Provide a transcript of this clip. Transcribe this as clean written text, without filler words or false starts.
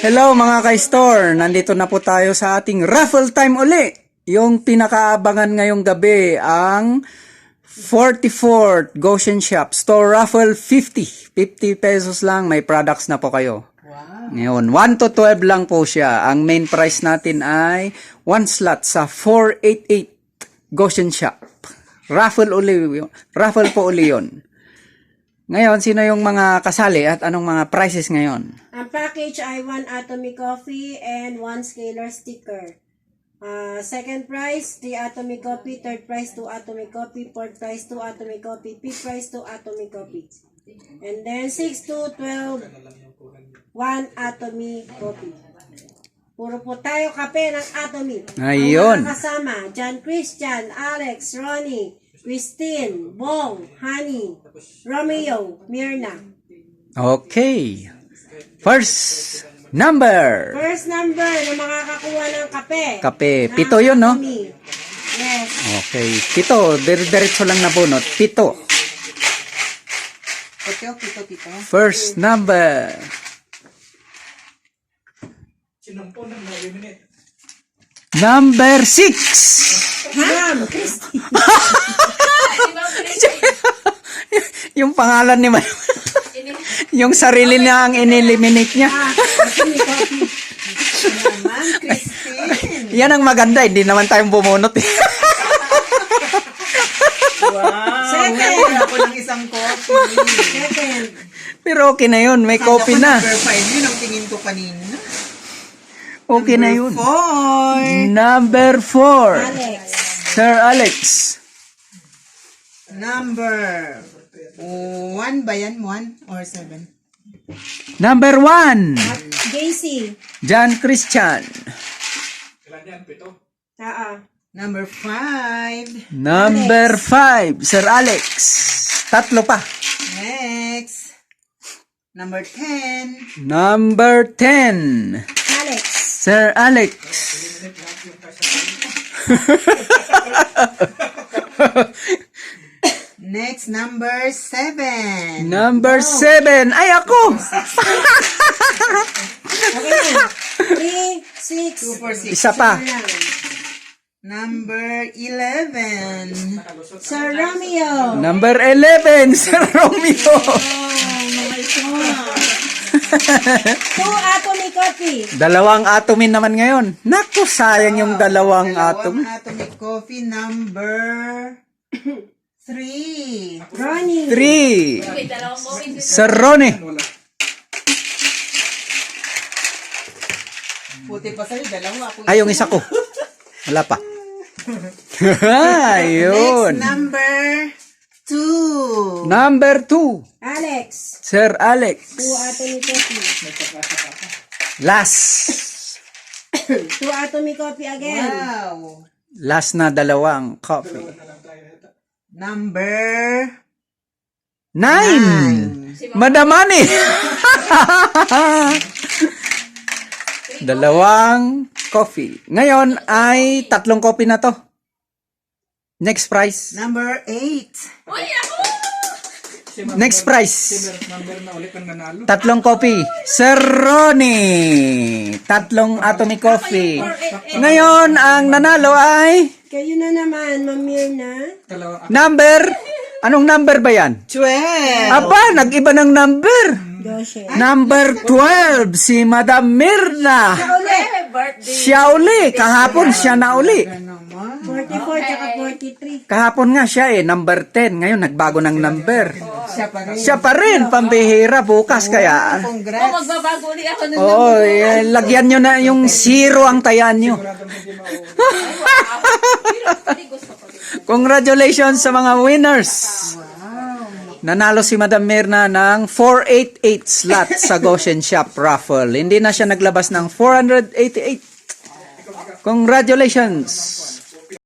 Hello mga ka-store, nandito na po tayo sa ating raffle time uli. Yung pinakaabangan ngayong gabi ang 44th Goshen Shop Store Raffle 50. 50 pesos lang, may products na po kayo. Wow. Ngayon, 1 to 12 lang po siya. Ang main price natin ay 1 slot sa 488 Goshen Shop. Raffle po uli yun. Ngayon, sino yung mga kasali at anong mga prices ngayon? Ang package ay 1 Atomic Coffee and 1 Scalar sticker. Second prize, 3 Atomic Coffee. Third prize, 2 Atomic Coffee. Fourth prize, 2 Atomic Coffee. Fifth prize, 2 Atomic Coffee. And then 6 to 12, 1 Atomic Coffee. Puro po tayo kape ng Atomic. Ayun. Ang mga kasama, John Christian, Alex, Ronnie, Christine, Bong, Honey, Romeo, Mirna. Okay. First number. First number na makakakuha ng kape. Kape. ng 7 yun, no? Atomic. Yes. Okay. 7. Diretso lang na bunot. 7. Pito. First number. Number 6. Ma'am, Christine. Yung pangalan ni May. Yung sarili niya ang ineliminate niya. Atomic Coffee. Ma'am, Christine. Yan ang maganda. Hindi naman tayong bumunot. Wow! Second. Wala ako ng isang coffee. Second. Pero okay na yun. May coffee na. Number 5 yun ang tingin ko kanina. Okay na yun. 4. Number 4. Alex. Sir Alex. Number 1 ba yan? 1 or 7? Number 1. JC. John Christian. Number 5. Number 5. Sir Alex. 3 pa. Next. Number 10. Number 10. Alex. Sir Alex. Next, number 7. Number 7. Ay, ako! Okay na. 3, 6. 2, 4, 6. Isa pa. Number 11. Sir Romeo. Number 11. Sir Romeo. Oh my God. 2 Atomic Coffee. Dalawang atomin naman ngayon. Naku, sayang yung dalawang atom. Atomic Coffee. Number 3. Ronnie. 3. Sir Ronnie. Puti pa sa'yo, dalawa ako. Ay, yung isa ko. Wala pa. Ayun. Next, number 2. Number 2. Alex. Sir Alex. 2 Atomic Coffee. Last. 2 Atomic Coffee again. Wow. Last na dalawang coffee. Number 9. Madamani. Dalawang coffee. Ngayon ay 3 coffee na to. Next price. Number 8. Next price. 3 coffee. Sir Ronnie. 3 atomic coffee. Ngayon ang nanalo ay Kayo na naman, Ma'am Mirna. number. Anong number ba yan? 12. Aba, nag-iba ng number. Doshe. Number 12, si Madam Mirna. Siya uli. Kahapon siya na uli. 44 tsaka 43. Kahapon nga siya number 10. Ngayon nagbago ng number. Siya pa rin. Siya pa rin, pambihira bukas kaya. Congrats. Magbabago ulit ako ng Oo, lagyan nyo na yung 0 ang tayaan nyo. Congratulations sa mga winners. Nanalo si Madam Mirna ng 488 slot sa Goshen Shop Raffle. Hindi na siya naglabas ng 488. Congratulations.